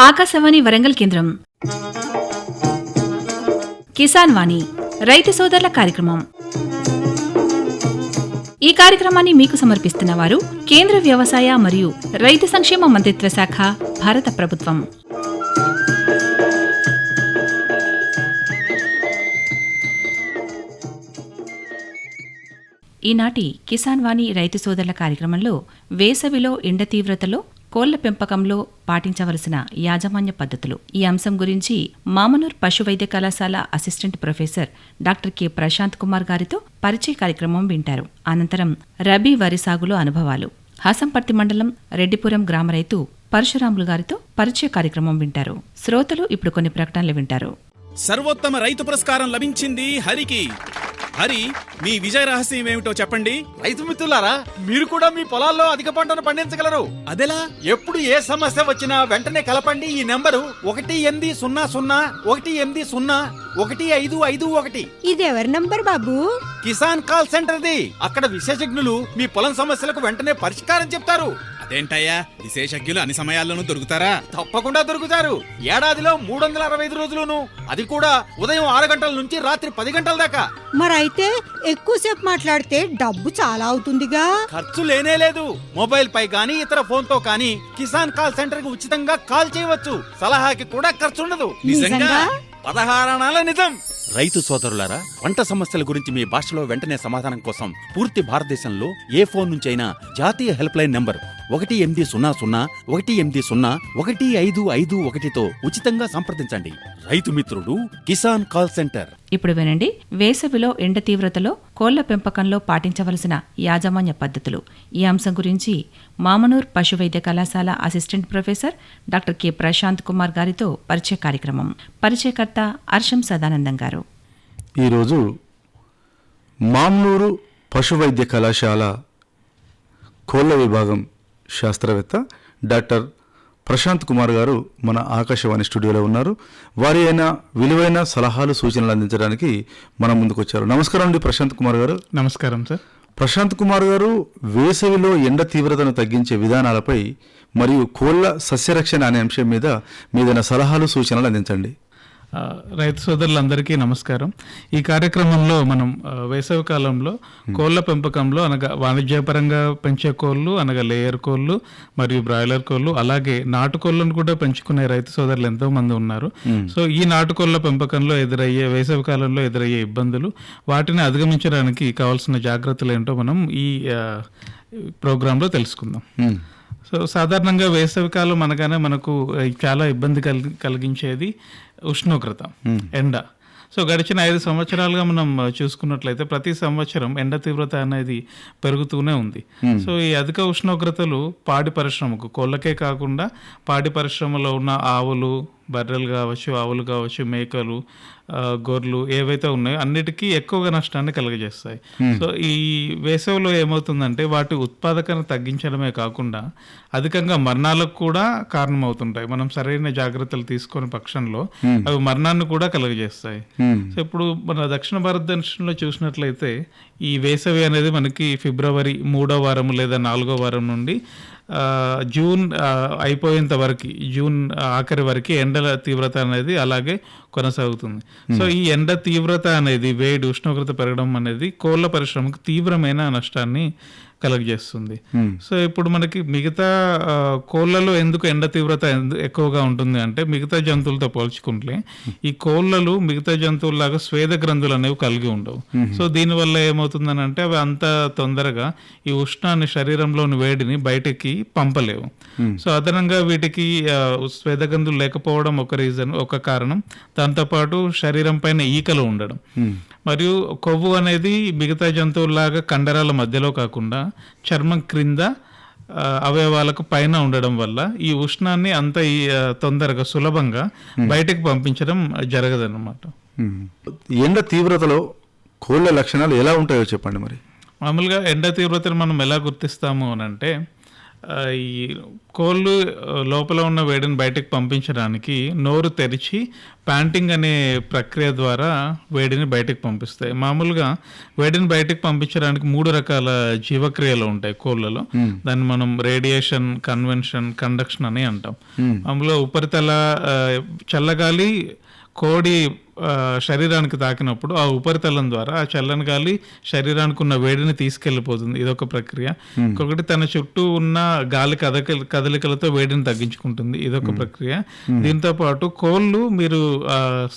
ఆకాశవాణి వరంగల్ కేంద్రం కిసాన్ వాణి రైతు సోదరుల కార్యక్రమం. ఈ కార్యక్రమాన్ని మీకు సమర్పిస్తున్న వారు కేంద్ర వ్యవసాయ మరియు రైతు సంక్షేమ మంత్రిత్వ శాఖ, భారత ప్రభుత్వం. ఈనాటి కిసాన్ వాణి రైతు సోదరుల కార్యక్రమంలో వేసవిలో ఎండ తీవ్రతలో కోళ్ల పెంపకంలో పాటించవలసిన యాజమాన్య పద్ధతులు ఈ అంశం గురించి మామనూర్ పశు వైద్య కళాశాల assistant professor doctor K Prashanth Kumar గారితో పరిచయ కార్యక్రమం వింటారు. అనంతరం రబీ వరి సాగులో అనుభవాలు, హాసంపర్తి మండలం రెడ్డిపురం గ్రామ రైతు పరశురాములు గారితో పరిచయ కార్యక్రమం వింటారు. శ్రోతలు ఇప్పుడు కొన్ని ప్రకటనలు వింటారు. సర్వోత్తమ రైతు పురస్కారం లభించింది హరికి. హరి, మీ విజయ రహస్యం ఏమిటో చెప్పండి. రైతు మిత్రులారా, మీరు కూడా మీ పొలాల్లో అధిక పంటను పండించగలరు. అదెలా? ఎప్పుడు ఏ సమస్య వచ్చినా వెంటనే కలపండి ఈ నెంబరు 1800 ఇది ఎవరి number Babu? Kisan call centre the. అక్కడ విశేషజ్ఞులు మీ పొలం సమస్యలకు వెంటనే పరిష్కారం చెప్తారు. అదేంటయ్యా, విశేషజ్ఞులు అన్ని సమయాల్లోనూ దొరుకుతారా? తప్పకుండా దొరుకుతారు. ఏడాదిలో 365 రోజులును, అది కూడా ఉదయం 6 గంటల నుంచి రాత్రి 10 గంటల దాకా. మరైతే ఎక్కువసేపు మాట్లాడితే డబ్బు చాలా అవుతుందిగా. ఖర్చు లేనే లేదు. మొబైల్ పై గానీ ఇతర ఫోన్ తో కానీ కిసాన్ కాల్ సెంటర్ కి ఉచితంగా కాల్ చేయవచ్చు. సలహాకి కూడా ఖర్చు ఉండదు. నిజంగా? 16 అణాల నిజం. రైతు సోదరులారా, పంట సమస్యల గురించి మీ భాషలో వెంటనే సమాధానం కోసం పూర్తి భారతదేశంలో ఏ ఫోన్ నుంచైనా జాతీయ హెల్ప్ లైన్ నంబర్ 1800-11800-1551తో ఉచితంగా సంప్రదించండి. రైతు మిత్రుడు కిసాన్ కాల్ సెంటర్. ఇప్పుడు వినండి, వేసవిలో ఎండ తీవ్రతలో కోళ్ల పెంపకంలో పాటించవలసిన యాజమాన్య పద్ధతులు ఈ అంశం గురించి మామనూర్ పశు వైద్య కళాశాల assistant professor doctor K Prashanth Kumar గారితో పరిచయ కార్యక్రమం. పరిచయకర్త అర్షం సదానందం గారు. ఈరోజు మామనూరు పశు వైద్య కళాశాల కోళ్ల విభాగం శాస్త్రవేత్త డాక్టర్ ప్రశాంత్ కుమార్ గారు మన ఆకాశవాణి స్టూడియోలో ఉన్నారు. వారి అయిన విలువైన సలహాలు, సూచనలు అందించడానికి మన ముందుకు వచ్చారు. నమస్కారం అండి ప్రశాంత్ కుమార్ గారు. నమస్కారం సార్. ప్రశాంత్ కుమార్ గారు, వేసవిలో ఎండ తీవ్రతను తగ్గించే విధానాలపై మరియు కోళ్ల సస్యరక్షణ అనే అంశం మీద మీదైన సలహాలు, సూచనలు అందించండి. రైతు సోదరులందరికీ నమస్కారం. ఈ కార్యక్రమంలో మనం వేసవి కాలంలో కోళ్ల పెంపకంలో అనగా వాణిజ్యపరంగా పెంచే కోళ్ళు అనగా లేయర్ కోళ్ళు మరియు బ్రాయిలర్ కోళ్ళు, అలాగే నాటుకోళ్లను కూడా పెంచుకునే రైతు సోదరులు ఎంతో మంది ఉన్నారు. సో ఈ నాటుకోళ్ల పెంపకంలో వేసవి కాలంలో ఎదురయ్యే ఇబ్బందులు, వాటిని అధిగమించడానికి కావాల్సిన జాగ్రత్తలు ఏంటో మనం ఈ ప్రోగ్రాంలో తెలుసుకుందాం. సో సాధారణంగా వేసవికాలం అనగానే మనకు చాలా ఇబ్బంది కలిగించేది ఉష్ణోగ్రత, ఎండ. సో గడిచిన 5 సంవత్సరాలుగా మనం చూసుకున్నట్లయితే ప్రతి సంవత్సరం ఎండ తీవ్రత అనేది పెరుగుతూనే ఉంది. సో ఈ అధిక ఉష్ణోగ్రతలు పాడి పరిశ్రమకు, కోళ్ళకే కాకుండా పాడి పరిశ్రమలో ఉన్న ఆవులు, బర్రెలు కావచ్చు, ఆవులు కావచ్చు, మేకలు, గొర్రెలు ఏవైతే ఉన్నాయో అన్నిటికీ ఎక్కువగా నష్టాన్ని కలుగజేస్తాయి. సో ఈ వేసవిలో ఏమవుతుందంటే వాటి ఉత్పాదకను తగ్గించడమే కాకుండా అధికంగా మరణాలకు కూడా కారణమవుతుంటాయి. మనం సరైన జాగ్రత్తలు తీసుకునే పక్షంలో అవి మరణాన్ని కూడా కలుగజేస్తాయి. సో ఇప్పుడు మన దక్షిణ భారతదేశంలో చూసినట్లయితే ఈ వేసవి అనేది మనకి ఫిబ్రవరి 3వ వారం లేదా 4వ వారం నుండి జూన్ అయిపోయేంత వరకు, జూన్ ఆఖరి వరకు ఎండల తీవ్రత అనేది అలాగే కొనసాగుతుంది. సో ఈ ఎండ తీవ్రత అనేది, వేడి ఉష్ణోగ్రత పెరగడం అనేది కోళ్ల పరిశ్రమకు తీవ్రమైన నష్టాన్ని కలుగజేస్తుంది. సో ఇప్పుడు మనకి మిగతా కోళ్లలో ఎందుకు ఎండ తీవ్రత ఎక్కువగా ఉంటుంది అంటే, మిగతా జంతువులతో పోల్చుకుంటే ఈ కోళ్లలు మిగతా జంతువుల్లాగా స్వేద గ్రంథులు అనేవి కలిగి ఉండవు. సో దీనివల్ల ఏమవుతుందని అంటే అవి అంత తొందరగా ఈ ఉష్ణాన్ని, శరీరంలోని వేడిని బయటికి పంపలేవు. సో అదనంగా వీటికి స్వేద గ్రంథులు లేకపోవడం ఒక రీజన్, ఒక కారణం. దాంతోపాటు శరీరం పైన ఈకలు ఉండడం మరియు కొవ్వు అనేది మిగతా జంతువుల్లాగా కండరాల మధ్యలో కాకుండా చర్మం క్రింద అవయవాలకు పైన ఉండడం వల్ల ఈ ఉష్ణాన్ని అంత తొందరగా సులభంగా బయటకు పంపించడం జరగదన్నమాట. ఎండ తీవ్రతలో కోళ్ల లక్షణాలు ఎలా ఉంటాయో చెప్పండి. మరి మామూలుగా ఎండ తీవ్రతను మనం ఎలా గుర్తిస్తాము అని అంటే, ఈ కోళ్ళు లోపల ఉన్న వేడిని బయటకు పంపించడానికి నోరు తెరిచి ప్యాంటింగ్ అనే ప్రక్రియ ద్వారా వేడిని బయటకు పంపిస్తాయి. మామూలుగా వేడిని బయటకు పంపించడానికి 3 రకాల జీవక్రియలు ఉంటాయి కోళ్ళలో. దాన్ని మనం రేడియేషన్, కన్వెన్షన్, కండక్షన్ అని అంటాం. మామూలుగా ఉపరితల చల్లగాలి కోడి శరీరానికి తాకినప్పుడు ఆ ఉపరితలం ద్వారా ఆ చల్లని గాలి శరీరానికి ఉన్న వేడిని తీసుకెళ్లిపోతుంది. ఇదొక ప్రక్రియ. ఇంకొకటి తన చుట్టూ ఉన్న గాలి కదలికలతో వేడిని తగ్గించుకుంటుంది. ఇదొక ప్రక్రియ. దీంతో పాటు కోళ్ళు మీరు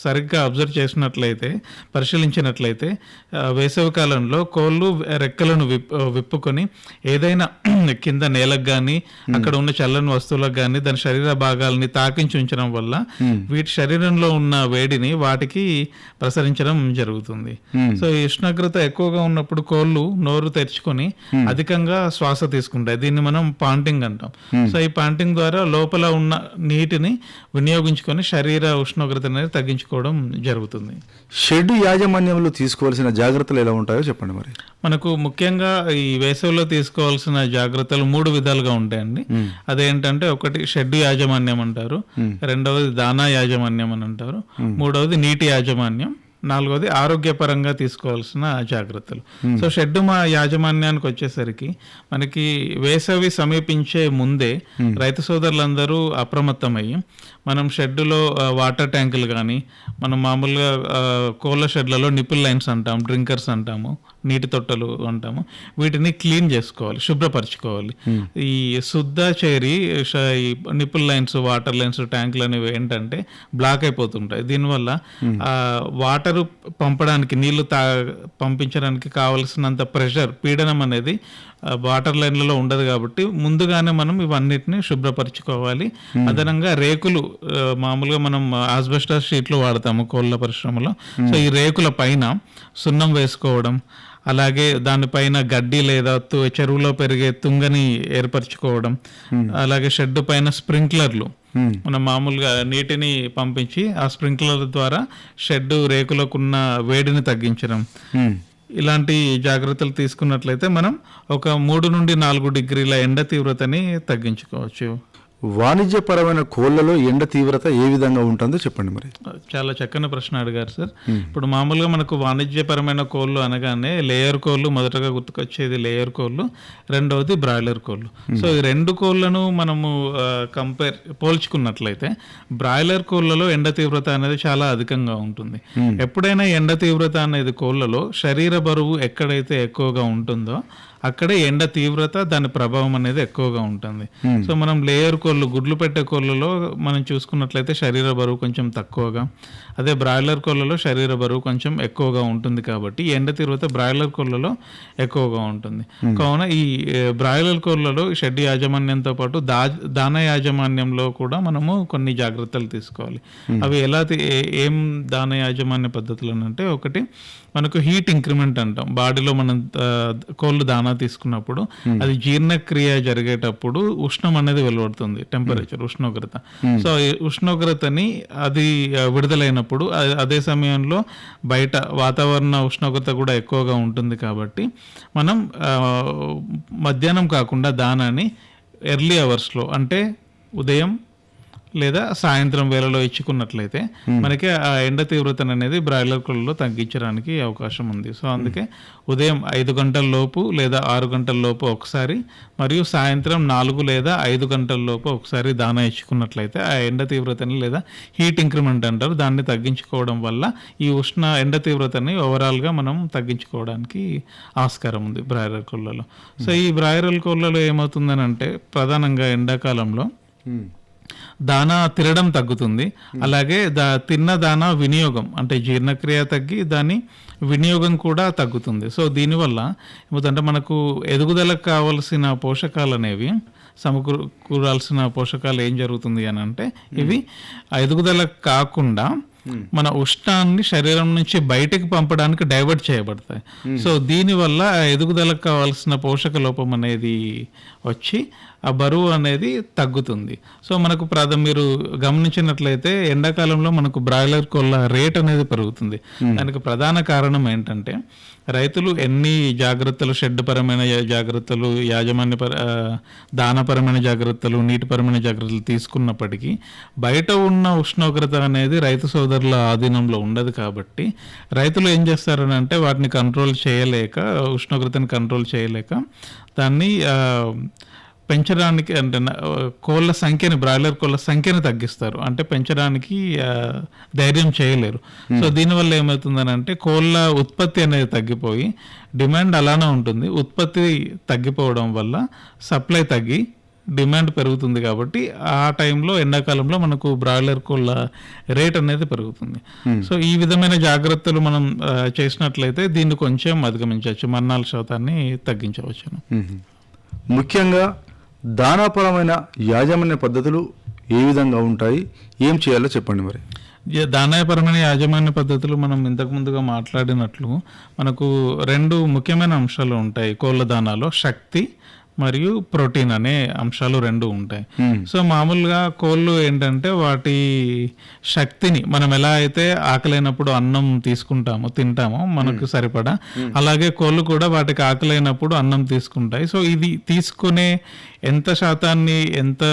సరిగ్గా అబ్జర్వ్ చేసినట్లయితే, పరిశీలించినట్లయితే వేసవి కాలంలో కోళ్ళు రెక్కలను విప్పుకొని ఏదైనా కింద నేలకు కానీ అక్కడ ఉన్న చల్లని వస్తువులకు కానీ దాని శరీర భాగాలని తాకించి ఉంచడం వల్ల వీటి శరీరంలో ఉన్న వేడిని వాటికి ప్రసరించడం జరుగుతుంది. సో ఈ ఉష్ణోగ్రత ఎక్కువగా ఉన్నప్పుడు కోళ్ళు నోరు తెరుచుకొని అధికంగా శ్వాస తీసుకుంటాయి. దీన్ని మనం పాంటింగ్ అంటాం. సో ఈ పాంటింగ్ ద్వారా లోపల ఉన్న నీటిని వినియోగించుకొని శరీర ఉష్ణోగ్రత అనేది తగ్గించుకోవడం జరుగుతుంది. షెడ్ యాజమాన్యంలో తీసుకోవాల్సిన జాగ్రత్తలు ఎలా ఉంటాయో చెప్పండి. మరి మనకు ముఖ్యంగా ఈ వేసవిలో తీసుకోవాల్సిన జాగ్రత్తలు 3 విధాలుగా ఉంటాయండి. అదేంటంటే, ఒకటి షెడ్ యాజమాన్యం అంటారు, రెండవది దానా యాజమాన్యం అని అంటారు, మూడవది నీటి యాజమాన్యం, నాలుగోది ఆరోగ్యపరంగా తీసుకోవాల్సిన జాగ్రత్తలు. సో షెడ్ యాజమాన్యానికి వచ్చేసరికి మనకి వేసవి సమీపించే ముందే రైతు సోదరులందరూ అప్రమత్తమయ్యి మనం షెడ్డులో వాటర్ ట్యాంకులు కానీ, మనం మామూలుగా కోళ్ళ షెడ్లలో నిపుల్ లైన్స్ అంటాం, డ్రింకర్స్ అంటాము, నీటి తొట్టలు అంటాము, వీటిని క్లీన్ చేసుకోవాలి, శుభ్రపరచుకోవాలి. ఈ శుద్ధ చేరి ఈ నిపుల్ లైన్స్, వాటర్ లైన్స్, ట్యాంకులు అనేవి ఏంటంటే బ్లాక్ అయిపోతుంటాయి. దీనివల్ల వాటర్ పంపడానికి, నీళ్లు పంపించడానికి కావలసినంత ప్రెషర్, పీడనం అనేది వాటర్ లైన్లలో ఉండదు. కాబట్టి ముందుగానే మనం ఇవన్నిటిని శుభ్రపరచుకోవాలి. అదనంగా రేకులు, మామూలుగా మనం ఆస్బెస్టాస్ షీట్లు వాడతాము కోళ్ళ పరిశ్రమలో. సో ఈ రేకుల పైన సున్నం వేసుకోవడం, అలాగే దానిపైన గడ్డి లేదా చెరువులో పెరిగే తుంగని ఏర్పరచుకోవడం, అలాగే షెడ్ పైన స్ప్రింక్లర్లు, మనం మామూలుగా నీటిని పంపించి ఆ స్ప్రింక్లర్ ద్వారా షెడ్ రేకులకున్న వేడిని తగ్గించడం, ఇలాంటి జాగ్రత్తలు తీసుకున్నట్లయితే మనం ఒక 3 నుండి 4 డిగ్రీల ఎండ తీవ్రతని తగ్గించుకోవచ్చు. వాణిజ్యపరమైన కోళ్లలో ఎండ తీవ్రత ఏ విధంగా ఉంటుందో చెప్పండి. మరి చాలా చక్కని ప్రశ్న అడిగారు సార్. ఇప్పుడు మామూలుగా మనకు వాణిజ్యపరమైన కోళ్ళు అనగానే లేయర్ కోళ్ళు మొదటగా గుర్తుకొచ్చేది, లేయర్ కోళ్ళు, రెండవది బ్రాయిలర్ కోళ్ళు. సో ఈ 2 కోళ్ళను మనము పోల్చుకున్నట్లయితే బ్రాయిలర్ కోళ్ళలో ఎండ తీవ్రత అనేది చాలా అధికంగా ఉంటుంది. ఎప్పుడైనా ఎండ తీవ్రత అనేది కోళ్ళలో శరీర బరువు ఎక్కడైతే ఎక్కువగా ఉంటుందో అక్కడే ఎండ తీవ్రత, దాని ప్రభావం అనేది ఎక్కువగా ఉంటుంది. సో మనం లేయర్ కోళ్ళు, గుడ్లు పెట్టే కోళ్ళలో మనం చూసుకున్నట్లయితే శరీర బరువు కొంచెం తక్కువగా, అదే బ్రాయిలర్ కోళ్ళలో శరీర బరువు కొంచెం ఎక్కువగా ఉంటుంది. కాబట్టి ఎండ తీవ్రత బ్రాయిలర్ కోళ్ళలో ఎక్కువగా ఉంటుంది. కావున ఈ బ్రాయిలర్ కోళ్ళలో షెడ్ యాజమాన్యంతో పాటు దానా యాజమాన్యంలో కూడా మనము కొన్ని జాగ్రత్తలు తీసుకోవాలి. అవి ఏం దానా యాజమాన్య పద్ధతులు అంటే, ఒకటి మనకు హీట్ ఇంక్రిమెంట్ అంటాం. బాడీలో మనం కోళ్ళు దానా తీసుకున్నప్పుడు అది జీర్ణక్రియ జరిగేటప్పుడు ఉష్ణం అనేది వెలువడుతుంది, టెంపరేచర్, ఉష్ణోగ్రత. సో ఈ ఉష్ణోగ్రతని అది విడుదలైనప్పుడు అదే సమయంలో బయట వాతావరణ ఉష్ణోగ్రత కూడా ఎక్కువగా ఉంటుంది. కాబట్టి మనం మధ్యాహ్నం కాకుండా దానాన్ని ఎర్లీ అవర్స్లో, అంటే ఉదయం లేదా సాయంత్రం వేళలో ఇచ్చుకున్నట్లయితే మనకి ఆ ఎండ తీవ్రతను అనేది బ్రాయిలర్ కోళ్ళలో తగ్గించడానికి అవకాశం ఉంది. సో అందుకే ఉదయం 5 గంటల లోపు లేదా 6 గంటల లోపు ఒకసారి, మరియు సాయంత్రం 4 లేదా 5 గంటల లోపు ఒకసారి దానా ఇచ్చుకున్నట్లయితే ఆ ఎండ తీవ్రతని లేదా హీట్ ఇంక్రిమెంట్ అంటారు, దాన్ని తగ్గించుకోవడం వల్ల ఈ ఎండ తీవ్రతని ఓవరాల్గా మనం తగ్గించుకోవడానికి ఆస్కారం ఉంది బ్రాయిలర్ కోళ్ళలో. సో ఈ బ్రాయిలర్ కోళ్ళలో ఏమవుతుందని అంటే, ప్రధానంగా ఎండాకాలంలో దానా తినడం తగ్గుతుంది. అలాగే తిన్న దానా వినియోగం, అంటే జీర్ణక్రియ తగ్గి దాని వినియోగం కూడా తగ్గుతుంది. సో దీనివల్ల ఏమవుతుందంటే, మనకు ఎదుగుదలకు కావలసిన పోషకాలు అనేవి, సమకూరాల్సిన పోషకాలు ఏం జరుగుతుంది అని అంటే, ఇవి ఎదుగుదలకు కాకుండా మన ఉష్ణాన్ని శరీరం నుంచి బయటకు పంపడానికి డైవర్ట్ చేయబడతాయి. సో దీనివల్ల ఎదుగుదలకు కావాల్సిన పోషక లోపం అనేది వచ్చి ఆ బరువు అనేది తగ్గుతుంది. సో మనకు మీరు గమనించినట్లయితే ఎండాకాలంలో మనకు బ్రాయిలర్ కోళ్ళ రేట్ అనేది పెరుగుతుంది. దానికి ప్రధాన కారణం ఏంటంటే రైతులు ఎన్ని జాగ్రత్తలు, షెడ్ పరమైన జాగ్రత్తలు, దానపరమైన జాగ్రత్తలు, నీటిపరమైన జాగ్రత్తలు తీసుకున్నప్పటికీ బయట ఉన్న ఉష్ణోగ్రత అనేది రైతు సోదరుల ఆధీనంలో ఉండదు. కాబట్టి రైతులు ఏం చేస్తారని అంటే వాటిని కంట్రోల్ చేయలేక, ఉష్ణోగ్రతని కంట్రోల్ చేయలేక దాన్ని పెంచడానికి అంటే కోళ్ళ సంఖ్యని, బ్రాయిలర్ కోళ్ళ సంఖ్యని తగ్గిస్తారు. అంటే పెంచడానికి ధైర్యం చేయలేరు. సో దీనివల్ల ఏమవుతుందని అంటే కోళ్ళ ఉత్పత్తి అనేది తగ్గిపోయి డిమాండ్ అలానే ఉంటుంది. ఉత్పత్తి తగ్గిపోవడం వల్ల సప్లై తగ్గి డిమాండ్ పెరుగుతుంది. కాబట్టి ఆ టైంలో ఎండాకాలంలో మనకు బ్రాయిలర్ కోళ్ళ రేట్ అనేది పెరుగుతుంది. సో ఈ విధమైన జాగ్రత్తలు మనం చేసినట్లయితే దీన్ని కొంచెం అధిగమించవచ్చు, మరణాల శాతాన్ని తగ్గించవచ్చు. ముఖ్యంగా దానాపరమైన యాజమాన్య పద్ధతులు ఏ విధంగా ఉంటాయి, ఏం చేయాలో చెప్పండి మరి. దానాపరమైన యాజమాన్య పద్ధతులు మనం ఇంతకు ముందుగా మాట్లాడినట్లు మనకు 2 ముఖ్యమైన అంశాలు ఉంటాయి కోళ్ళ దానాలో. శక్తి మరియు ప్రోటీన్ అనే అంశాలు 2 ఉంటాయి. సో మామూలుగా కోళ్ళు ఏంటంటే వాటి శక్తిని మనం ఎలా అయితే ఆకలైనప్పుడు అన్నం తింటామో మనకు సరిపడా, అలాగే కోళ్ళు కూడా వాటికి ఆకలైనప్పుడు అన్నం తీసుకుంటాయి. సో ఇది తీసుకునే ఎంత శాతాన్ని, ఎంత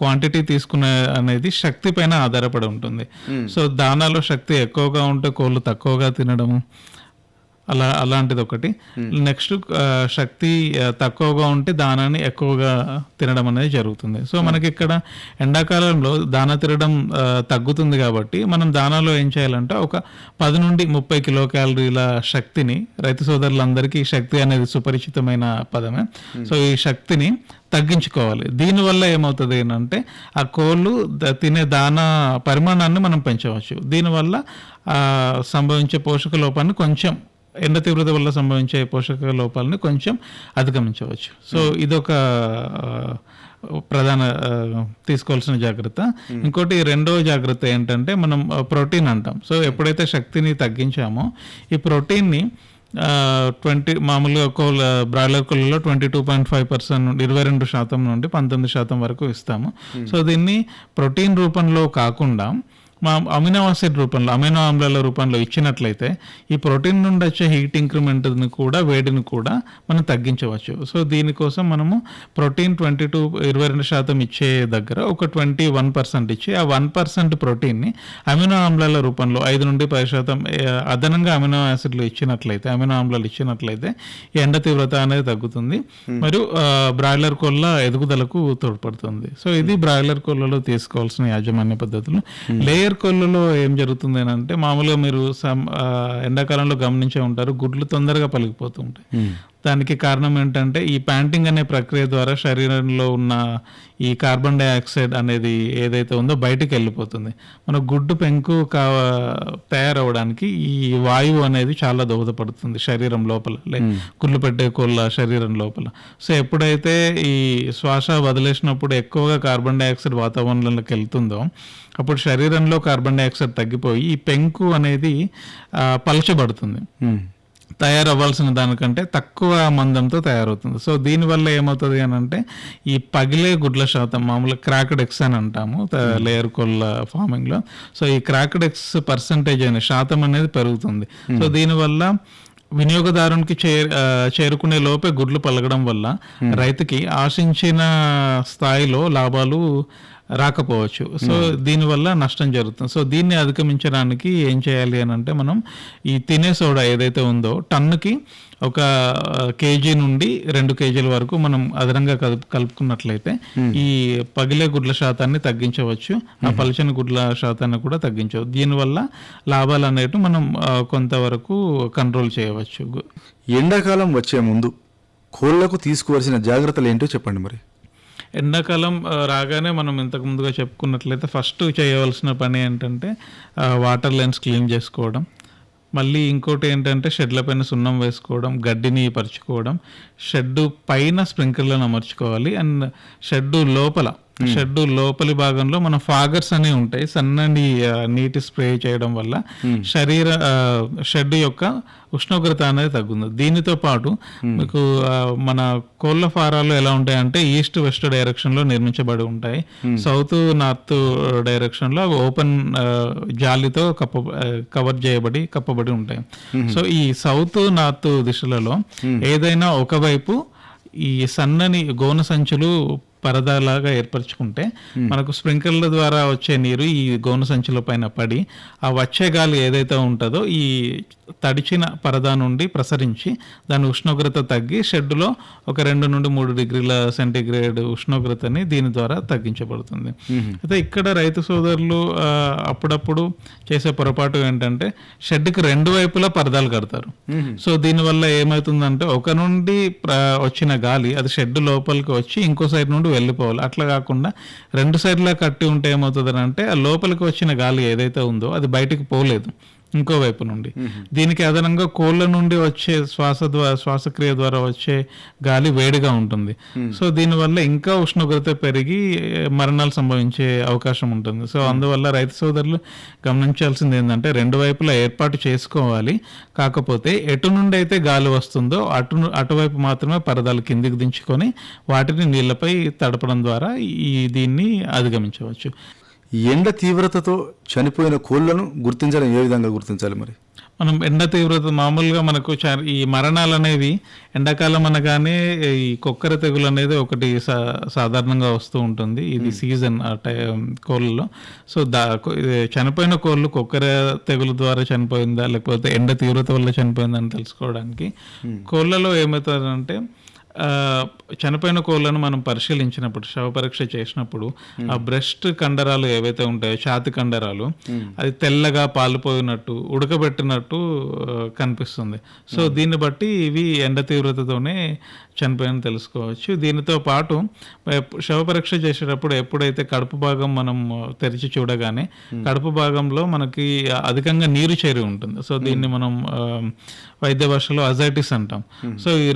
క్వాంటిటీ తీసుకునే అనేది శక్తి పైన ఆధారపడి ఉంటుంది. సో దానాలో శక్తి ఎక్కువగా ఉంటే కోళ్ళు తక్కువగా తినడము, అలాంటిది ఒకటి. నెక్స్ట్ శక్తి తక్కువగా ఉంటే దానాన్ని ఎక్కువగా తినడం అనేది జరుగుతుంది. సో మనకి ఇక్కడ ఎండాకాలంలో దానా తినడం తగ్గుతుంది. కాబట్టి మనం దానాలో ఏం చేయాలంటే ఒక 10 నుండి 30 కిలో క్యాలరీల శక్తిని, రైతు సోదరులందరికీ శక్తి అనేది సుపరిచితమైన పదమే. సో ఈ శక్తిని తగ్గించుకోవాలి. దీనివల్ల ఏమవుతుంది అంటే ఆ కోళ్ళు తినే దానా పరిమాణాన్ని మనం పెంచవచ్చు. దీనివల్ల సంభవించే పోషక లోపాన్ని కొంచెం, ఎండ తీవ్రత వల్ల సంభవించే పోషక లోపాలని కొంచెం అధిగమించవచ్చు. సో ఇదొక ప్రధాన తీసుకోవాల్సిన జాగ్రత్త. ఇంకోటి రెండవ జాగ్రత్త ఏంటంటే మనం ప్రోటీన్ అంటాం. సో ఎప్పుడైతే శక్తిని తగ్గించామో ఈ ప్రోటీన్ని మామూలుగా బ్రాయిలర్ కోళ్ళలో 22.5% నుండి 22% నుండి 19% వరకు ఇస్తాము. సో దీన్ని ప్రోటీన్ రూపంలో కాకుండా అమినో ఆసిడ్ రూపంలో, అమినో ఆమ్లాల రూపంలో ఇచ్చినట్లయితే ఈ ప్రోటీన్ నుండి వచ్చే హీట్ ఇంక్రిమెంట్ని కూడా, వేడిని కూడా మనం తగ్గించవచ్చు. సో దీనికోసం మనము ప్రోటీన్ 22% ఇచ్చే దగ్గర ఒక 21% ఇచ్చి ఆ 1% ప్రోటీన్ని అమినో ఆమ్లాల రూపంలో 5 నుండి 10% అదనంగా అమినో యాసిడ్లు ఇచ్చినట్లయితే, అమినో ఆమ్లాలు ఇచ్చినట్లయితే ఈ ఎండ తీవ్రత అనేది తగ్గుతుంది మరియు బ్రాయిలర్ కోళ్ళ ఎదుగుదలకు తోడ్పడుతుంది. సో ఇది బ్రాయిలర్ కోళ్ళలో తీసుకోవాల్సిన యాజమాన్య పద్ధతులు. లేయర్ కోళ్ళలో ఏం జరుగుతుంది అంటే మామూలుగా మీరు ఎండాకాలంలో గమనించే ఉంటారు, గుడ్లు తొందరగా పలికిపోతూ ఉంటాయి. దానికి కారణం ఏంటంటే ఈ ప్యాంటింగ్ అనే ప్రక్రియ ద్వారా శరీరంలో ఉన్న ఈ కార్బన్ డైఆక్సైడ్ అనేది ఏదైతే ఉందో బయటికి వెళ్ళిపోతుంది. మన గుడ్డు పెంకు తయారవడానికి ఈ వాయువు అనేది చాలా దోహదపడుతుంది శరీరం లోపల, గుడ్లు పెట్టే కోళ్ళ శరీరం లోపల. సో ఎప్పుడైతే ఈ శ్వాస వదిలేసినప్పుడు ఎక్కువగా కార్బన్ డైఆక్సైడ్ వాతావరణంలోకి వెళ్తుందో అప్పుడు శరీరంలో కార్బన్ డైఆక్సైడ్ తగ్గిపోయి ఈ పెంకు అనేది పలచబడుతుంది. తయారవ్వాల్సిన దానికంటే తక్కువ మందంతో తయారవుతుంది. సో దీనివల్ల ఏమవుతుంది అని అంటే ఈ పగిలే గుడ్ల శాతం, మామూలుగా క్రాక్డ్ ఎగ్స్ అని అంటాము లేయర్ కోళ్ళ ఫార్మింగ్లో. సో ఈ క్రాక్డ్ ఎగ్స్ పర్సంటేజ్ అనే శాతం అనేది పెరుగుతుంది. సో దీనివల్ల వినియోగదారునికి చేరుకునే లోపే గుడ్లు పలగడం వల్ల రైతుకి ఆశించిన స్థాయిలో లాభాలు రాకపోవచ్చు. సో దీనివల్ల నష్టం జరుగుతుంది. సో దీన్ని అధిగమించడానికి ఏం చేయాలి అని అంటే మనం ఈ తినే సోడా ఏదైతే ఉందో టన్నుకి 1 కేజీ నుండి 2 కేజీల వరకు మనం అదనంగా కలుపుకున్నట్లయితే ఈ పగిలే గుడ్ల శాతాన్ని తగ్గించవచ్చు, ఆ పలచని గుడ్ల శాతాన్ని కూడా తగ్గించవచ్చు. దీనివల్ల లాభాలు అనేవి మనం కొంతవరకు కంట్రోల్ చేయవచ్చు. ఎండాకాలం వచ్చే ముందు కోళ్లకు తీసుకోవాల్సిన జాగ్రత్తలు ఏంటో చెప్పండి మరి. ఎండాకాలం రాగానే మనం ఇంతకు ముందుగా చెప్పుకున్నట్లయితే ఫస్ట్ చేయవలసిన పని ఏంటంటే వాటర్ లైన్స్ క్లీన్ చేసుకోవడం, మళ్ళీ ఇంకోటి ఏంటంటే షెడ్ల పైన సున్నం వేసుకోవడం, గడ్డిని పరుచుకోవడం, షెడ్ పైన స్ప్రింక్లర్లను అమర్చుకోవాలి. అండ్ షెడ్ లోపల షెడ్ లోపలి భాగంలో మన ఫాగర్స్ అనేవి ఉంటాయి. సన్నని నీటి స్ప్రే చేయడం వల్ల షెడ్ యొక్క ఉష్ణోగ్రత అనేది తగ్గుతుంది. దీనితో పాటు మీకు మన కోళ్ల ఫారాలు ఎలా ఉంటాయి అంటే ఈస్ట్ వెస్ట్ డైరెక్షన్ లో నిర్మించబడి ఉంటాయి. సౌత్ నార్త్ డైరెక్షన్ లో ఓపెన్ జాలితో కప్పబడి ఉంటాయి. సో ఈ సౌత్ నార్త్ దిశలలో ఏదైనా ఒకవైపు ఈ సన్నని గోన సంచులు పరదాలాగా ఏర్పరచుకుంటే మనకు స్ప్రింక్లర్ల ద్వారా వచ్చే నీరు ఈ గోన సంచుల పైన పడి ఆ వచ్చే గాలి ఏదైతే ఉంటుందో ఈ తడిచిన పరదా నుండి ప్రసరించి దాని ఉష్ణోగ్రత తగ్గి షెడ్లో ఒక 2 నుండి 3 డిగ్రీల సెంటీగ్రేడ్ ఉష్ణోగ్రతని దీని ద్వారా తగ్గించబడుతుంది. అయితే ఇక్కడ రైతు సోదరులు అప్పుడప్పుడు చేసే పొరపాటు ఏంటంటే షెడ్కి 2 వైపులా పరదాలు కడతారు. సో దీనివల్ల ఏమవుతుందంటే ఒక నుండి వచ్చిన గాలి అది షెడ్ లోపలికి వచ్చి ఇంకో సైడ్ నుండి వెళ్ళిపోవాలి. అట్లా కాకుండా 2 సైడ్లా కట్టి ఉంటే ఏమవుతుంది అంటే ఆ లోపలికి వచ్చిన గాలి ఏదైతే ఉందో అది బయటికి పోలేదు ఇంకోవైపు నుండి. దీనికి అదనంగా కోళ్ళ నుండి వచ్చే శ్వాసక్రియ ద్వారా వచ్చే గాలి వేడిగా ఉంటుంది. సో దీనివల్ల ఇంకా ఉష్ణోగ్రత పెరిగి మరణాలు సంభవించే అవకాశం ఉంటుంది. సో అందువల్ల రైతు సోదరులు గమనించాల్సింది ఏంటంటే 2 వైపులా ఏర్పాటు చేసుకోవాలి. కాకపోతే ఎటు నుండి అయితే గాలి వస్తుందో అటువైపు మాత్రమే పరదాలు కిందికి దించుకొని వాటిని నీళ్లపై తడపడం ద్వారా దీన్ని అధిగమించవచ్చు. ఎండ తీవ్రతతో చనిపోయిన కోళ్లను గుర్తించడం ఏ విధంగా గుర్తించాలి మరి? మనం ఎండ తీవ్రత మామూలుగా మనకు ఈ మరణాలు అనేవి ఎండాకాలం అనగానే ఈ కొక్కర తెగులు అనేది ఒకటి సాధారణంగా వస్తూ ఉంటుంది. ఇది సీజన్ కోళ్ళలో. సో చనిపోయిన కోళ్ళు కొక్కర తెగులు ద్వారా చనిపోయిందా లేకపోతే ఎండ తీవ్రత వల్ల చనిపోయిందా అని తెలుసుకోవడానికి కోళ్ళలో ఏమవుతుందంటే చనిపోయిన కోళ్ళను మనం పరిశీలించినప్పుడు శవ పరీక్ష చేసినప్పుడు ఆ బ్రెస్ట్ కండరాలు ఏవైతే ఉంటాయో ఛాతి కండరాలు అది తెల్లగా పాలుపోయినట్టు ఉడకబెట్టినట్టు కనిపిస్తుంది. సో దీన్ని బట్టి ఇవి ఎండ తీవ్రతతోనే చనిపోయిన తెలుసుకోవచ్చు. దీనితో పాటు శవ పరీక్ష చేసేటప్పుడు ఎప్పుడైతే కడుపు భాగం మనం తెరిచి చూడగానే కడుపు భాగంలో మనకి అధికంగా నీరు చేరి ఉంటుంది. సో దీన్ని మనం వైద్య భాషలో అజైటిస్ అంటాం. సో ఈ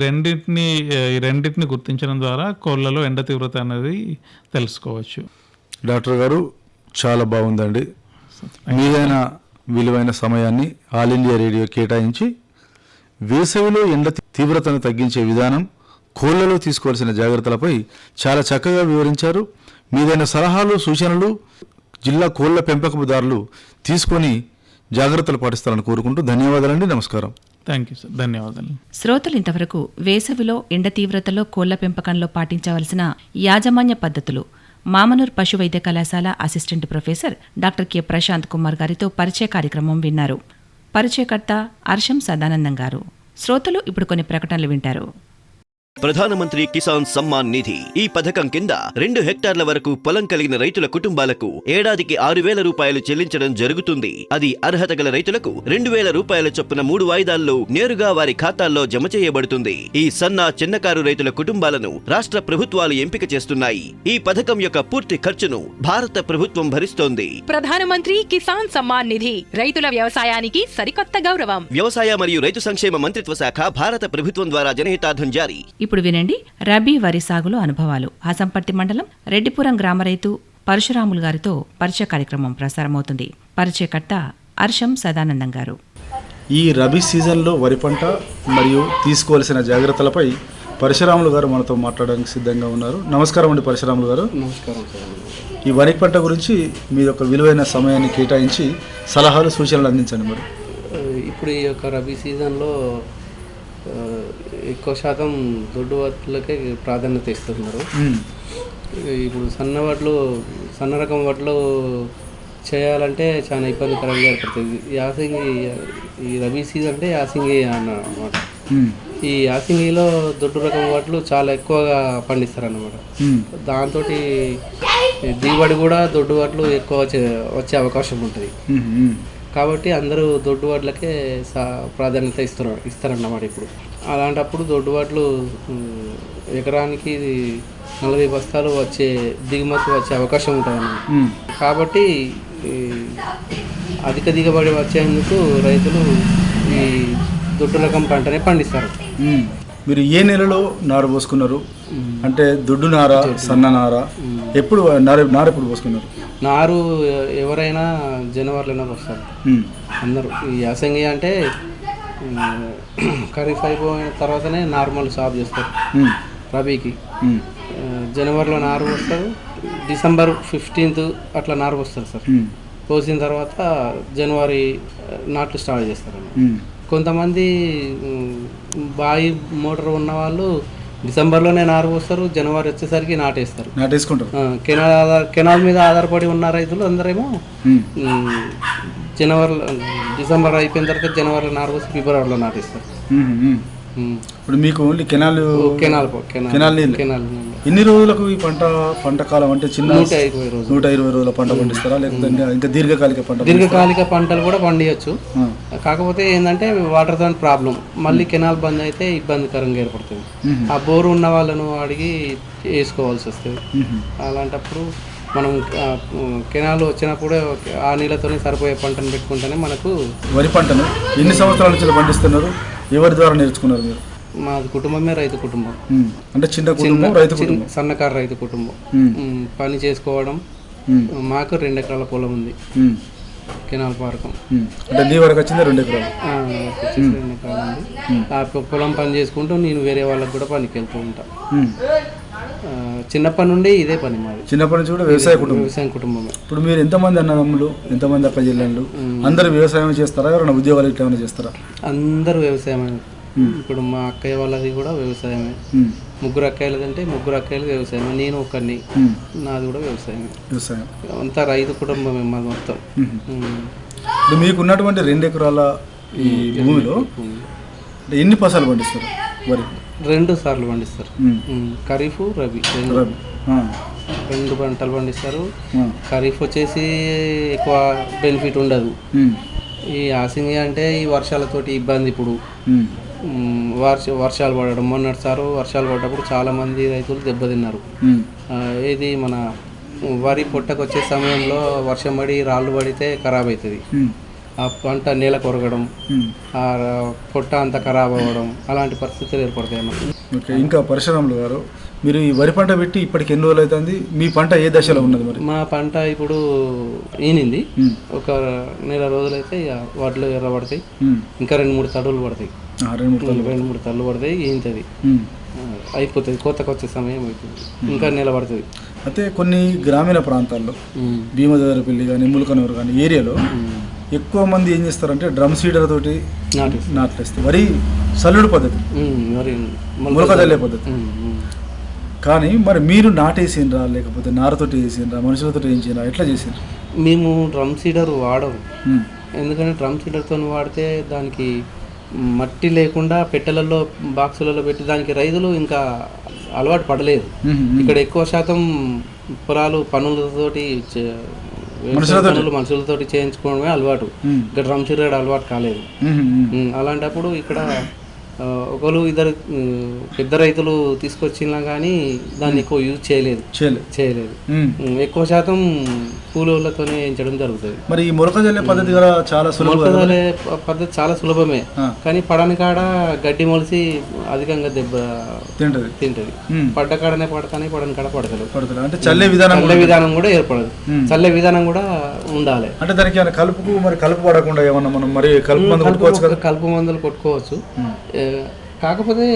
రెండింటిని గుర్తించడం ద్వారా కోళ్ళలో ఎండ తీవ్రత అనేది తెలుసుకోవచ్చు. డాక్టర్ గారు చాలా బాగుందండి. మీదైన విలువైన సమయాన్ని ఆల్ ఇండియా రేడియో కేటాయించి వేసవిలో ఎండ తీవ్రతను తగ్గించే విధానం, కోళ్లలో తీసుకోవాల్సిన జాగ్రత్తలపై చాలా చక్కగా వివరించారు. మీదైన సలహాలు సూచనలు జిల్లా కోళ్ల పెంపకదారులు తీసుకొని జాగ్రత్తలు పాటిస్తారని కోరుకుంటూ ధన్యవాదాలండి. నమస్కారం. Thank you sir. ధన్యవాదాలు. శ్రోతలు ఇంతవరకు వేసవిలో ఎండ తీవ్రతలో కోళ్ల పెంపకంలో పాటించవలసిన యాజమాన్య పద్ధతులు మామనూర్ పశు వైద్య కళాశాల assistant professor doctor K Prashanth Kumar గారితో పరిచయ కార్యక్రమం విన్నారు. పరిచయకర్త అర్షం సదానందం గారు. శ్రోతలు ఇప్పుడు కొన్ని ప్రకటనలు వింటారు. ప్రధానమంత్రి కిసాన్ సమ్మాన్ నిధి ఈ పథకం కింద 2 హెక్టార్ల వరకు పొలం కలిగిన రైతుల కుటుంబాలకు ఏడాదికి 6,000 రూపాయలు చెల్లించడం జరుగుతుంది. అది అర్హత గల రైతులకు 2,000 రూపాయల చొప్పున 3 వాయిదాల్లో నేరుగా వారి ఖాతాల్లో జమ చేయబడుతుంది. ఈ సన్న చిన్నకారు రైతుల కుటుంబాలను రాష్ట్ర ప్రభుత్వాలు ఎంపిక చేస్తున్నాయి. ఈ పథకం యొక్క పూర్తి ఖర్చును భారత ప్రభుత్వం భరిస్తోంది. ప్రధానమంత్రి కిసాన్ సమ్మాన్ నిధి రైతుల వ్యవసాయానికి సరికొత్త గౌరవం. వ్యవసాయ మరియు రైతు సంక్షేమ మంత్రిత్వ శాఖ, భారత ప్రభుత్వం ద్వారా జనహితార్థం జారీ. ఇప్పుడు వినండి రబీ వరి సాగులో అనుభవాలు. హసంపర్తి మండలం రెడ్డిపురం గ్రామ రైతు పరశురాములు గారితో పరిచయ కార్యక్రమం ప్రసారమవుతుంది. పరిచయకర్త అర్షం సదానందం గారు. ఈ రబీ సీజన్లో వరి పంట మరియు తీసుకోవాల్సిన జాగ్రత్తలపై పరశురాములు గారు మనతో మాట్లాడడానికి సిద్ధంగా ఉన్నారు. నమస్కారం అండి పరశురాములు గారు. నమస్కారం సార్. ఈ వరి పంట గురించి మీ యొక్క విలువైన సమయాన్ని కేటాయించి సలహాలు సూచనలు అందించండి. మరి ఇప్పుడు ఈ యొక్క రబీ సీజన్లో ఎక్కువ శాతం దొడ్డు వడ్లకే ప్రాధాన్యత ఇస్తున్నారు. ఇప్పుడు సన్న రకం వడ్లు చేయాలంటే చాలా ఇబ్బందికరంగా ఏర్పడుతుంది. ఈ రబీ సీజన్ అంటే యాసింగి అన్నమాట. ఈ యాసింగిలో దొడ్డు రకం వడ్లు చాలా ఎక్కువగా పండిస్తారు అన్నమాట. దాంతో దిగుబడి కూడా దొడ్డు వడ్లు ఎక్కువ వచ్చే అవకాశం ఉంటుంది. కాబట్టి అందరూ దొడ్డు వడ్లకే ప్రాధాన్యత ఇస్తారన్నమాట. ఇప్పుడు అలాంటప్పుడు దొడ్డు వడ్లు ఎకరానికి 40 బస్తాలు దిగుమతి వచ్చే అవకాశం ఉంటుంది. కాబట్టి అధిక దిగుబడి వచ్చేందుకు రైతులు ఈ దొడ్డు రకం పంటనే పండిస్తారు. మీరు ఏ నెలలో నారు పోసుకున్నారు? అంటే దొడ్డు నార, సన్న నార, ఎప్పుడు నారు ఎప్పుడు పోసుకున్నారు? నారు ఎవరైనా జనవరిలోనే వస్తారు అందరూ. ఈ యాసంగి అంటే ఖరీఫ్ అయిపోయిన తర్వాతనే నార్మల్ సాగు చేస్తారు. రబీకి జనవరిలో నారు వస్తారు, డిసెంబర్ 15th అట్లా నారు వస్తారు సార్. పోసిన తర్వాత జనవరి నాట్లు స్టార్ట్ చేస్తారు. కొంతమంది బావి మోటార్ ఉన్న వాళ్ళు డిసెంబర్లోనే నారు పోస్తారు, జనవరి వచ్చేసరికి నాటేసుకుంటారు. కెనాల్ మీద ఆధారపడి ఉన్న రైతులు అందరేమో డిసెంబర్ అయిపోయిన తర్వాత జనవరిలో నారు పోసి ఫిబ్రవరిలో నాటేస్తారు. ఇప్పుడు మీకు ఓన్లీ కెనాల్ నీళ్ళు. ఎన్ని రోజులకు ఈ పంట కాలం అంటే చిన్న 120 రోజుల పంట పండిస్తారా, లేకపోతే ఇంకా దీర్ఘకాలిక పంటలు కూడా పండియచ్చు. కాకపోతే ఏంటంటే వాటర్ తో ప్రాబ్లం, మళ్ళీ కెనాల్ బంద్ అయితే ఇబ్బందికరంగా ఏర్పడుతుంది. ఆ బోరు ఉన్న వాళ్ళను అడిగి వేసుకోవాల్సి వస్తుంది. అలాంటప్పుడు మనం కెనాల్ వచ్చినప్పుడు ఆ నీళ్ళతోనే సరిపోయే పంటను పెట్టుకుంటేనే మనకు. వరి పంటను ఎన్ని సంవత్సరాల నుంచి పండిస్తున్నారు? ఎవరి ద్వారా నేర్చుకున్నారు మీరు? మాది కుటుంబమే రైతు కుటుంబం. అంటే చిన్న కుటుంబం, రైతు కుటుంబం, సన్నకారు రైతు కుటుంబం. పని చేసుకోవడం. మాకు 2 ఎకరాల పొలం ఉంది, కెనాల్ పార్కం. అంటే నీ వరకు వచ్చింది 2 ఎకరాలు. 2 ఎకరాలు ఉంది. ఆ పొలం పని చేసుకుంటూ నేను వేరే వాళ్ళకి కూడా పనికి వెళ్తూ ఉంటా. చిన్నప్పటి నుండి ఇదే పని మాది. చిన్నప్పటి నుంచి కూడా వ్యవసాయ కుటుంబమే. ఇప్పుడు మీరు ఎంతమంది అన్నదమ్ములు, ఎంతమంది అక్క చెల్లెళ్ళు? అందరూ వ్యవసాయం చేస్తారా, ఎవరైనా ఉద్యోగాలు ఇట్లా ఏమైనా చేస్తారా? అందరూ వ్యవసాయమే. ఇప్పుడు మా అక్కయ్య వాళ్ళది కూడా వ్యవసాయమే. 3 అక్కయ్యలది అంటే 3 అక్కయ్యలు వ్యవసాయమే, నేను ఒకరిని, నాది కూడా వ్యవసాయం. అంతా రైతు కుటుంబమే మాది మొత్తం. మీకు ఉన్నటువంటి 2 ఎకరాల ఈ భూమిలో ఎన్ని పసాలు పండిస్తారు? వరి 2 సార్లు పండిస్తారు. ఖరీఫ్, రబీ 2 పంటలు పండిస్తారు. ఖరీఫ్ వచ్చేసి ఎక్కువ బెనిఫిట్ ఉండదు. ఈ యాసంగి అంటే ఈ వర్షాలతోటి ఇబ్బంది. ఇప్పుడు వర్షాలు పడడం, మొన్నటిసారి వర్షాలు పడ్డప్పుడు చాలా మంది రైతులు దెబ్బతిన్నారు. ఇది మన వరి పొట్టకు వచ్చే సమయంలో వర్షం పడి రాళ్ళు పడితే ఖరాబ్ అవుతుంది. ఆ పంట నేల కొరగడం, ఆ పొట్ట అంతా ఖరాబ్ అవ్వడం, అలాంటి పరిస్థితులు ఏర్పడతాయి అన్నమాట. ఓకే. ఇంకా పరశురాములు గారు, మీరు ఈ వరి పంట పెట్టి ఇప్పటికి ఎన్ని రోజులు అవుతుంది? మీ పంట ఏ దశలో ఉన్నది మరి? మా పంట ఇప్పుడు ఈనింది. ఒక నెల రోజులైతే వడ్లు ఎర్రబడతాయి. ఇంకా 2-3 తడులు పడతాయి. 2-3 తడులు పడతాయి, ఈంతది అయిపోతుంది. కోతకు వచ్చే సమయం అవుతుంది, ఇంకా నెల పడుతుంది. అయితే కొన్ని గ్రామీణ ప్రాంతాల్లో భీమదేవరపల్లి కానీ, ములకనూరు కానీ ఏరియాలో ఎక్కువ మంది ఏం చేస్తారంటే డ్రమ్ సీడర్ తోటి నాట్లేస్తారు. వరి సల్లుడు పద్ధతి, మొలక చల్లే పద్ధతి. కానీ మరి మీరు నాటేసిండ్రా, లేకపోతే నారతోటి వేసిండ్రా, మనుషులతో వేయించిండ్రా, ఎట్లా చేసిండ్రా? మేము డ్రమ్ సీడర్ వాడము. ఎందుకంటే డ్రమ్ సీడర్తో వాడితే దానికి మట్టి లేకుండా పెట్టెలలో, బాక్సులలో పెట్టి దానికి రైతులు ఇంకా అలవాటు పడలేదు. ఇక్కడ ఎక్కువ శాతం పొలాలు పనులతోటి మనుషులతోటి చేయించుకోవడమే అలవాటు. ఇక్కడ డ్రమ్ సీడర్ అలవాటు కాలేదు. అలాంటప్పుడు ఇక్కడ ఒకరు 2 పెద్ద రైతులు తీసుకొచ్చినా కానీ దాన్ని ఎక్కువ యూజ్ చేయలేదు. ఎక్కువ శాతం కూలీలతోనే వేయించడం జరుగుతుంది. మరి ఈ మొలక జల్లే పద్ధతి పద్ధతి చాలా సులభమే, కానీ పడని కాడ గడ్డి మొలిసి అధికంగా దెబ్బ తింటది. పడ్డ కాడనే పడతానే, పడని కాడ పడతలేదు. అంటే చల్లే విధానం కూడా ఏర్పడదు. చల్లే విధానం కూడా ఉండాలి. అంటే దానికి కలుపు పడకుండా ఏమన్నా మనం మరి కలుపు మందులు కొట్టుకోవచ్చు. కాకపోతే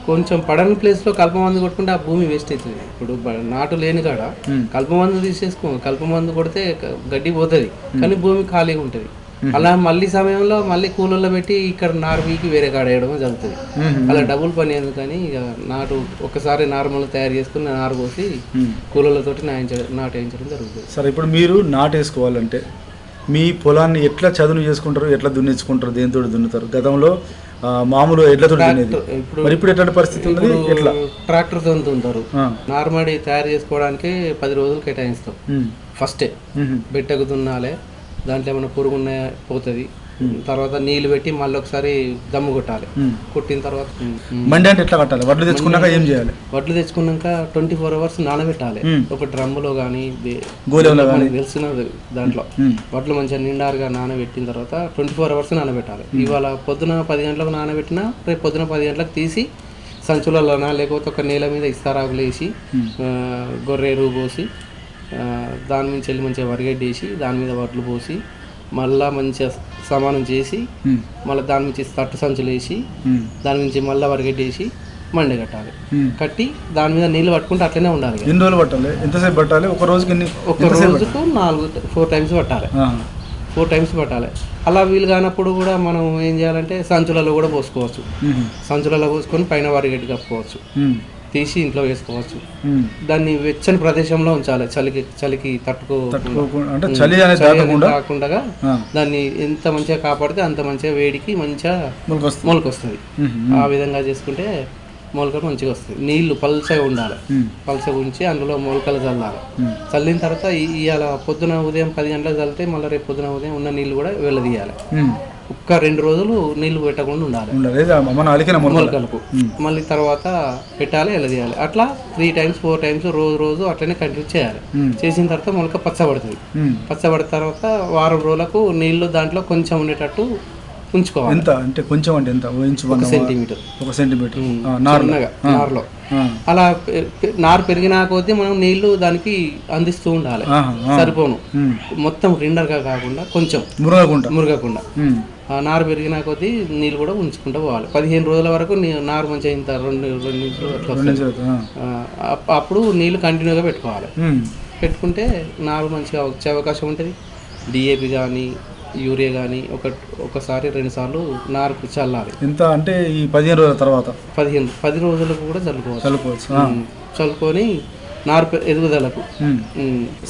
కొంచెం పడని ప్లేస్లో కలుపు మందు కొట్టుకుంటే ఆ భూమి వేస్ట్ అవుతుంది. ఇప్పుడు నాటు లేని కాడ కలుపు మందు తీసేసుకో, కలుపు మందు కొడితే గడ్డి పోతుంది, కానీ భూమి ఖాళీగా ఉంటుంది. అలా మళ్ళీ సమయంలో మళ్ళీ కూలర్లో పెట్టి ఇక్కడ నారు పీకి వేరే కాడ వేయడం జరుగుతుంది. అలా డబుల్ పని ఎందుకని ఇక నాటు ఒకసారి నార్మల్ తయారు చేసుకుని నారు కోసి కూలర్లతోటి నాటు వేయించడం జరుగుతుంది. సరే, ఇప్పుడు మీరు నాటేసుకోవాలంటే మీ పొలాన్ని ఎట్లా చదును చేసుకుంటారు, ఎట్లా దున్నించుకుంటారు, దేనితో దున్నుతారు? గతంలో మామూలు ఎడ్లతో ఇప్పుడు ఎట్లాంటి పరిస్థితి ఉంది? ఎట్లా? ట్రాక్టర్తో దున్నుతారు. నార్మల్ తయారు చేసుకోవడానికి 10 రోజులు కేటాయిస్తాం. ఫస్టే బెట్టకు దున్నాలి, దాంట్లో ఏమైనా పురుగు పోతుంది, తర్వాత నీళ్లు పెట్టి మళ్ళీ ఒకసారి దమ్ము కొట్టాలి. కొట్టిన తర్వాత మండి అంటే ఎట్లా కట్టాలి? వడ్లు తెచ్చుకున్నాక ఏం చేయాలి? వడ్లు తెచ్చుకున్నాక 24 hours నానబెట్టాలి. ఒక డ్రమ్ములో కానీ తెలిసిన దాంట్లో వడ్లు మంచిగా నిండారుగా నానబెట్టిన తర్వాత 24 hours నానబెట్టాలి. ఇవాళ పొద్దున 10 గంటలకు నానబెట్టినా రేపు పొద్దున 10 గంటలకు తీసి సంచులలోనా లేకపోతే ఒక నేల మీద ఇస్తారాకులు వేసి గొర్రెరు పోసి దాని నుంచి వెళ్ళి మంచిగా వరిగడ్డి వేసి దాని మీద వడ్లు పోసి మళ్ళీ మంచిగా సమానం చేసి మళ్ళీ దాని నుంచి తట్టు సంచులు వేసి దాని నుంచి మళ్ళీ వరిగడ్డి వేసి మండి కట్టాలి. కట్టి దాని మీద నీళ్ళు పట్టుకుంటే అట్లనే ఉండాలి. ఎన్ని రోజులు పట్టాలి? ఎంతసేపు పట్టాలి? ఒక రోజుకు 4 times పట్టాలి. 4 times పట్టాలి. అలా వీలు కానప్పుడు కూడా మనం ఏం చేయాలంటే సంచులలో కూడా పోసుకోవచ్చు. సంచులలో పోసుకొని పైన వరిగడ్డి కప్పుకోవచ్చు, తీసి ఇంట్లో వేసుకోవచ్చు. దాన్ని వెచ్చని ప్రదేశంలో ఉంచాలి, చలికి కాకుండా దాన్ని ఎంత మంచిగా కాపాడితే అంత మంచిగా వేడికి మంచిగా మొలకొస్తుంది. ఆ విధంగా చేసుకుంటే మొలకలు మంచిగా వస్తాయి. నీళ్లు పల్చగా ఉండాలి, పల్చగా ఉంచి అందులో మొలకలు చల్లాలి. చల్లిన తర్వాత ఇవాళ పొద్దున ఉదయం 10 గంటలకు చల్లితే మళ్ళీ రేపు పొద్దున ఉదయం ఉన్న నీళ్లు కూడా వెళ్ళదీయాలి. ఒక్క 2 రోజులు నీళ్లు పెట్టకుండా ఉండాలి మొలకలకు. మళ్ళీ తర్వాత పెట్టాలి, వెళ్ళదీయాలి. అట్లా 3 times 4 times రోజు అట్లనే కంటిన్యూ చేయాలి. చేసిన తర్వాత మొలక పచ్చబడుతుంది. పచ్చబడిన తర్వాత వారం రోజులకు నీళ్లు దాంట్లో కొంచెం ఉండేటట్టు ఉంచుకోవాలి. ఎంత అంటే కొంచెం అంటే ఎంత? 1 సెంటీమీటర్ నారులో. అలా నారు పెరిగినా కొద్దీ మనం నీళ్లు దానికి అందిస్తూ ఉండాలి. సరిపోను మొత్తం రిండర్గా కాకుండా కొంచెం మురగకుండా నారు పెరిగినా కొద్దీ నీళ్ళు కూడా ఉంచుకుంటూ పోవాలి. 15 రోజుల వరకు నారు మంచిగా ఇంత 2 నిమిషాలు అట్లా అప్పుడు నీళ్ళు కంటిన్యూగా పెట్టుకోవాలి. పెట్టుకుంటే నారు మంచిగా వచ్చే అవకాశం ఉంటుంది. DAP కానీ యూరియా కానీ ఒకసారి 2 సార్లు నారుకు చల్లాలి. ఎంత అంటే ఈ 15 రోజుల తర్వాత 10 రోజులకు కూడా చల్లుకోవచ్చు. చల్లుకొని నారు ఎదుగుదలకు.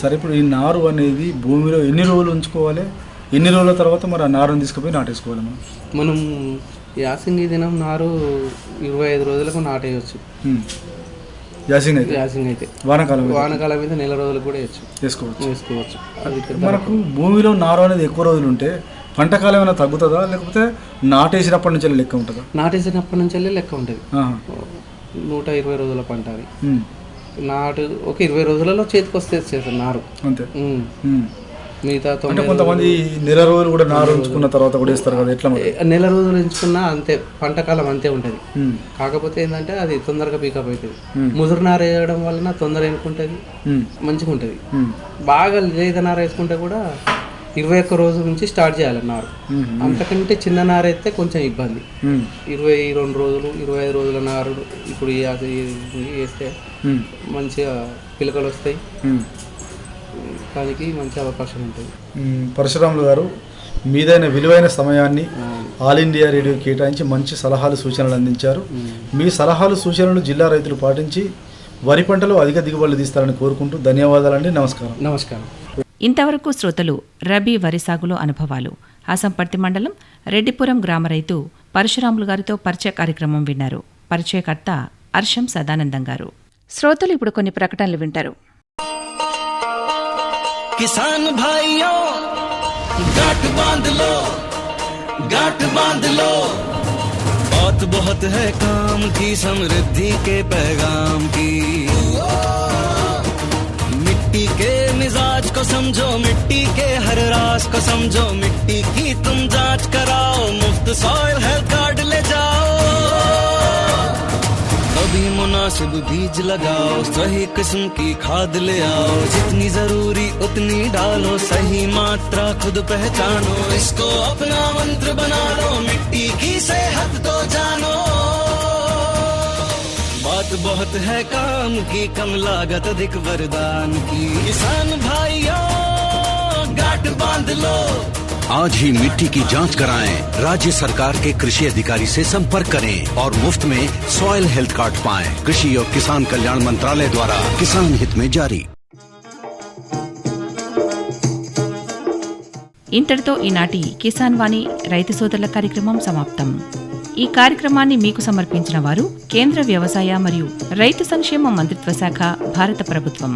సరే, ఇప్పుడు ఈ నారు అనేది భూమిలో ఎన్ని రోజులు ఉంచుకోవాలి? ఎన్ని రోజుల తర్వాత మరి ఆ నారుని తీసుకుపోయి నాటేసుకోవాలి? మనం యాసింగి దినం నారు 25 రోజులకు నాటేయచ్చు. యాసింగ్ అయితే వానకాలం మీద 1 నెల రోజులకు కూడా వేసుకోవచ్చు. మనకు భూమిలో నారు అనేది ఎక్కువ రోజులు ఉంటే పంట కాలం ఏమైనా తగ్గుతుందా, లేకపోతే నాటేసినప్పటి నుంచి లెక్క ఉంటుందా? నాటేసినప్పటి నుంచి లెక్క ఉంటుంది. 120 రోజుల పంట అది. నాటు ఒక 20 రోజులలో చేతికి వస్తే నారు అంతే. మిగతా కొంతమంది నెల రోజులు కూడా నారు ఉంచుకున్న తర్వాత కూడా వేస్తారు కదా, ఎట్లా? నెల రోజులు ఉంచుకున్నా అంతే, పంట కాలం అంతే ఉంటుంది. కాకపోతే ఏంటంటే అది తొందరగా పీకప్ అవుతుంది. ముదురు నార వేయడం వలన తొందర ఎన్నుకుంటుంది, మంచిగా ఉంటుంది. బాగా లేత నార వేసుకుంటే కూడా 21 రోజుల నుంచి స్టార్ట్ చేయాలి నారు. అంతకంటే చిన్న నార అయితే కొంచెం ఇబ్బంది. 22 రోజులు 25 రోజుల నారు ఇప్పుడు వేస్తే మంచిగా పిలకలు వస్తాయి, దానికి మంచి అవకాశం ఉంటుంది. పరశురాములు గారు, మీదైన విలువైన సమయాన్ని ఆల్ ఇండియా రేడియో కేటాయించి మంచి సలహాలు సూచనలు అందించారు. మీ సలహాలు సూచనలు జిల్లా రైతులు పాటించి వరి పంటలో అధిక దిగుబడులు తీస్తారని కోరుకుంటూ ధన్యవాదాలండి. నమస్కారం. ఇంతవరకు శ్రోతలు రబీ వరి సాగులో అనుభవాలు ఆసంపర్తి మండలం రెడ్డిపురం గ్రామ రైతు పరశురాములు గారితో పరిచయ కార్యక్రమం విన్నారు. పరిచయకర్త అర్షం సదానందం గారు. శ్రోతలు ఇప్పుడు కొన్ని ప్రకటనలు వింటారు. किसान भाइयों गांठ बांध लो बात बहुत है काम की, समृद्धि के पैगाम की। मिट्टी के मिजाज को समझो, मिट्टी के हर राज को समझो, मिट्टी की तुम जांच कराओ, मुफ्त सॉइल हेल्थ कार्ड ले जाओ। कभी मुनासिब बीज लगाओ, सही किस्म की खाद ले आओ, जितनी जरूरी उतनी डालो, सही मात्रा खुद पहचानो, इसको अपना मंत्र बना लो, मिट्टी की सेहत तो जानो। बात बहुत है काम की, कम लागत अधिक वरदान की, किसान भाइयों गांठ बांध लो। आज ही मिट्टी की जांच कराएं, राज्य सरकार के कृषि अधिकारी से संपर्क करें और मुफ्त में सॉइल हेल्थ कार्ड पाएं। कृषि और किसान कल्याण मंत्रालय द्वारा किसान हित में जारी। ఇంతటితో ఈనాటి కిసాన్ వాణి రైతు సోదరుల కార్యక్రమం సమాప్తం. ఈ కార్యక్రమాన్ని మీకు సమర్పించిన వారు కేంద్ర వ్యవసాయ మరియు రైతు సంక్షేమ మంత్రిత్వ శాఖ, భారత ప్రభుత్వం.